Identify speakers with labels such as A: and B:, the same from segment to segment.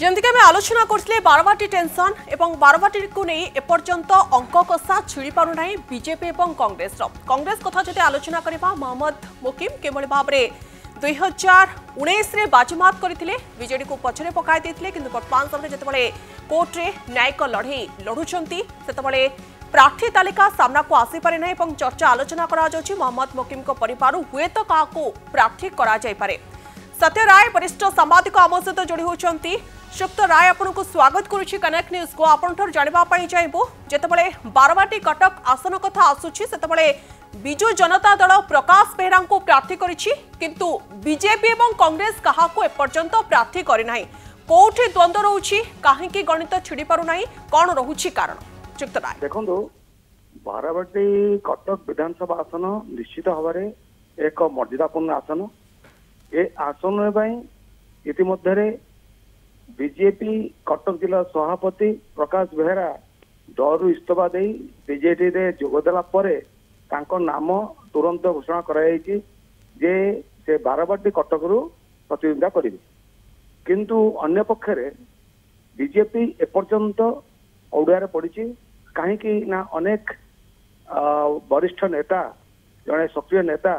A: जमीक आम आलोचना करते बारवाटी टेंशन एवं बारवाटी को नहीं एपर्यंत अंक कषा छिड़ी पारना बीजेपी और कांग्रेस कथा जब आलोचना करवा मोहम्मद मोकिम किभली भाव में 2019 बाजीमात करते बीजेडी को पछरे पकाई किंतु वर्तमान समय जिते कोर्टे न्यायिक लड़ई लड़ुंट से प्रार्थी तालिका सामना को आसीपारे ना चर्चा आलोचना करा मोहम्मद मोकिम परिवार हुए तो क्या प्रार्थी करे सत्य राय वरिष्ठ सांबादिक आम सहित जोड़ी होती सुप्त राय आपन को स्वागत करुच्ची कनेक्ट न्यूज को आपन जानापी चाहबू जितेबाला बारवाटी कटक आसन कथा आसूची से विजु जनता दल प्रकाश बेहरा को प्रार्थी किंतु बीजेपी और कांग्रेस क्या एपर्यंत प्रार्थी करना कौटी द्वंद्व रोचे कहीं गणित छिड़ी पारना कौन रोचे कारण सुप्त राय
B: देखो बारवाटी कटक विधानसभा आसन निश्चित भाव एक मर्यादापूर्ण आसन ए आसन इतिमध्य बीजेपी कटक जिला सभापति प्रकाश बेहरा दलू इस्तफा दे बीजेपी रे जोगदेला परे तांको नाम तुरंत घोषणा कराई जे से बारवाटी कटक रु प्रतिद्वंदिता करेंगे किंतु अन्य पक्षरे बीजेपी एपर्यंत औड़िया पड़ी कहीं ना अनेक वरिष्ठ नेता जड़े सक्रिय नेता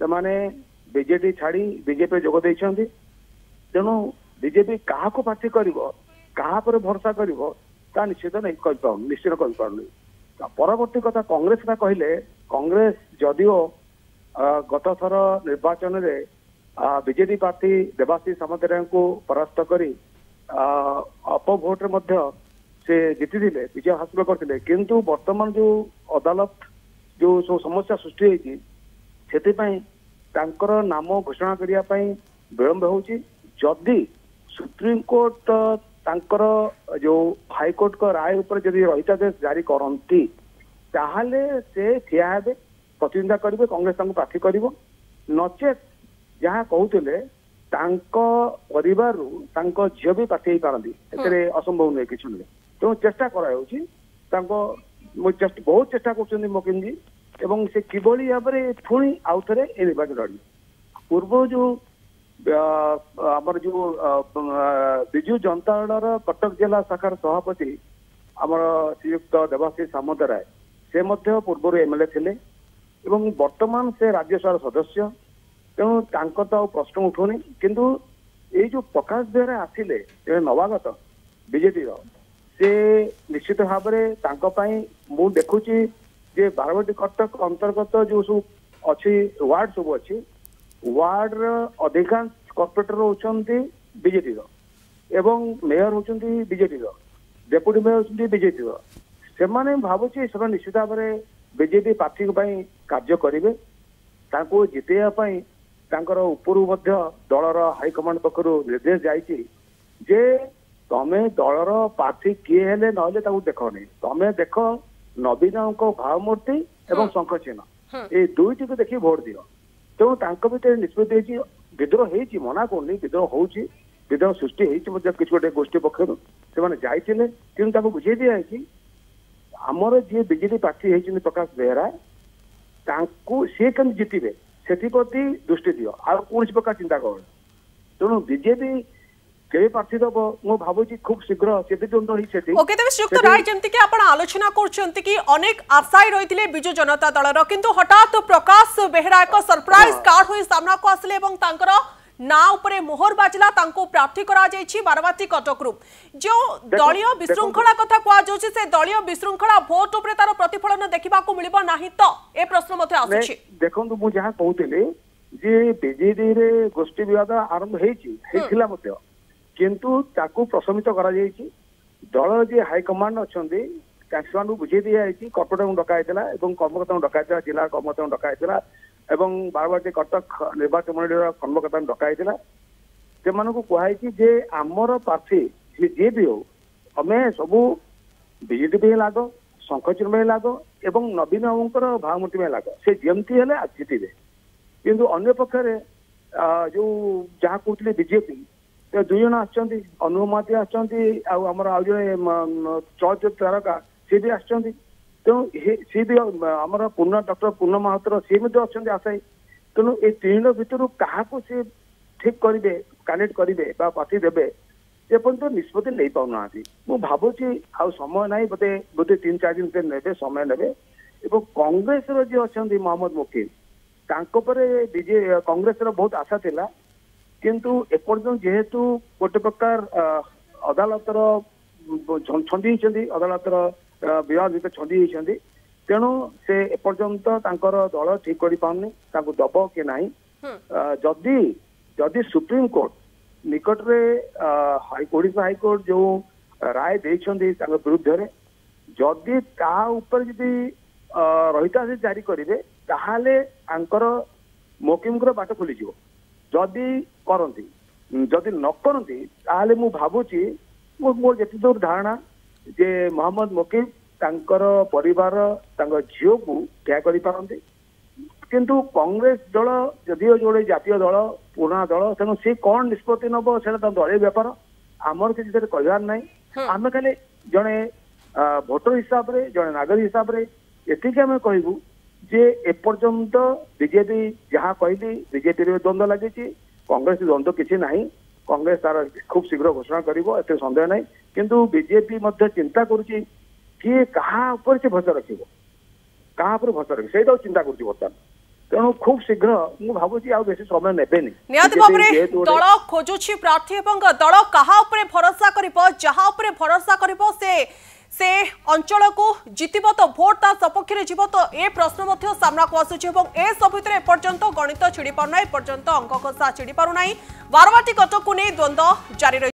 B: से बीजेपी छाड़ी बीजेपी जोग देइछन्ति तेणु बीजेपी क्या प्रार्थी कर भरोसा कर निश्चित नहीं निश्चित कर परवर्ती कथा कांग्रेस का कहले कांग्रेस जदिओ गत थर निर्वाचन में बीजेपी प्रार्थी देवाशीष सामंतराय को परास्त कर अपभोट से जीति विजय हासिल करते किंतु वर्तमान जो अदालत जो सब समस्या सृष्टि होती से नाम घोषणा करने विलंब होदी सुप्रीम कोर्ट तांकर जो हाईकोर्ट का राय उपर जदि रहितादेश जारी करती ताहले से ठिया हेबे प्रतिद्वंदिता करेंगे कांग्रेस प्रार्थी कर नचेत जहाँ कहते परिवार झील भी प्रार्थी हो पारती असंभव नुहे कि तेणु चेष्टा कर बहुत चेष्टा कर मोकिम जी एवं से किभली भाव में पुणी आउ थे निर्वाचन लड़ी पूर्व जो आमर जो विजु जनता दल कटक जिला शाखार सभापति आमर श्रीयुक्त देवाशीष सामंतराय से पूर्व एमएलए थे वर्तमान से राज्यसभा सदस्य तेणु तो प्रश्न उठुनी किंतु ये जो प्रकाश बेहरा आसिले नवागत बीजेपी से निश्चित भाव में मु देखुची जे बारवाटी कटक अंतर्गत जो सब अच्छी वार्ड सब अच्छी वार्ड अधिकांश कॉर्पोरेटर होती बीजेपी एवं मेयर होती बीजेपी डेप्यूटी मेयर होती बीजेपी से भावुची से निश्चित भाव में बीजेपी प्रार्थी कार्य करेंगे जितेबाई उपरू दलर हाईकमांड पक्षर निर्देश जाइए जे तमें दलर प्रार्थी किए हेले ना देख नहीं तमें देख नवीन भावमूर्ति एवं शंख चिन्ह ये दुईटी को देखिए भोट दियो तेणु भर निष्पत्ति विद्रोह हो मना करनी विद्रोह हो विद्रोह सृष्टि किसी गोटे गोष्ठी पक्षर से जाते कि बुझे दिखाई आमर जी बीजेपी प्रार्थी होती प्रकाश बेहरा सी कम जितबे से दृष्टि दियो आ कौन प्रकार चिंता कर तेणु बीजेपी के प्रार्थी दब मु भावुची खूब शीघ्र
A: ओके तबे सुक्त राय जेमति कि आपण आलोचना करछन्ति कि अनेक आशाई रहिथिले बिजु जनता दलर किंतु हठात प्रकाश बेहरा एक सरप्राइज कार्ड होई सामना को आसले एवं तांकर ना उपरे मोहर बाजला तांको प्रार्थी करा जायछि बारवाटी कटक रु जो दलीय विशृंखला कथा कुआ जोछि से दलीय विशृंखला भोट उपरे तार प्रतिफलन देखिबा को मिलिबो नाही तो ए प्रश्न मते आछि
B: देखंतु मु जहा कहउतिले जे बीजेडी रे गोष्ठी विवाद आरंभ हेथिला मते किंतु ताकू प्रशमित करा जायछि दल जी हाईकमांड अच्छा बुझे दी जाए कॉर्पोरेटर डकाईला कर्मकर्ता डकाईला जिला कर्मकर्ता डकाईला बारवाटी कटक निर्वाचन मंडल कर्मकर्ता डकाईला से कहुई जे आमर प्रार्थी जी भी हो आम सब बीजेपी में लाग शंखचिन्ह में लाग एवं नवीन बाबूर भावमूर्ति में लाग से जमती है जीतबे किंतु अन्य पक्षरे जो जहाँ कहते बीजेपी दुई जन आनुभ महाती आमर आउ जड़े चलचित्र तारका सी भी तेणु सी भी आमर डॉक्टर पूर्ण महातर सी अच्छा आशायी तेणु ये तीन भितर क्या सी ठीक करेंगे कैंडिडेट करेंगे प्रार्थी देवे एपर्यंत निष्पत्ति नहीं पाऊना मु भावुची आ समय ना बोधे बोधे 3-4 दिन ने समय ने कांग्रेस जी अच्छा मोहम्मद मोकिम कांग्रेस बहुत आशा थिला किंतु एपर्यंत जेहेतु गोटे प्रकार अदालतर छंदी अदालतर विवाद भितर छंदी तेणु से एपर्यंत दल ठीक कर पानी दब कि ना जदि जदि सुप्रीम कोर्ट निकट में ओडिशा हाईकोर्ट जो राय देइछंदी विरुद्ध रे जदि जदि रहिता से जारी करेंगे ताहले आंकर मोकिम बाट खुली जदि करती जदि न करती ताहले मु भावुची मोर जिते दूर धारणा जे मोहम्मद मोकिम तांकर परिवार झील को क्या कर पारती किंतु कांग्रेस दल जदिव जोड़े जातीय दल पुराना दल तेणु सी कौन निष्पत्ति नब से दलीय व्यापार आमर किसी कहबार ना आम खाली जड़े भोटर हिसाब से जड़े नागरिक हिसाब से एतिक आम कहबू जे एपर्यंत बीजेपी जहाँ कहली बीजेपी द्वंद्व लगी कांग्रेस द्वंद्व किसी ना कांग्रेस तार खूब शीघ्र घोषणा कर सन्देह ना किंतु बीजेपी चिंता करुच्ची किए कहा से भरोसा रख क्या भरोसा रख से चिंता कर बर्तमान तेणु खूब शीघ्र मु भावुची आ बेसी समय नेबेनी
A: नियत भाबरे दल खोजुछि प्रार्थी एवं दल कहा उपरे भरोसा करिवो जहा उपरे भरोसा करिवो से अंचल को जितिबो तो भोट ता सपक्ष रे जीवो तो ए प्रश्न मध्य सामना को आसुछि एवं ए सब भितरे पर्यंत गणित छिड़ी पारु नै पर्यंत अंक कषा छिड़ी पारु नै बारवाटी कटक को नै द्वंद्व जारी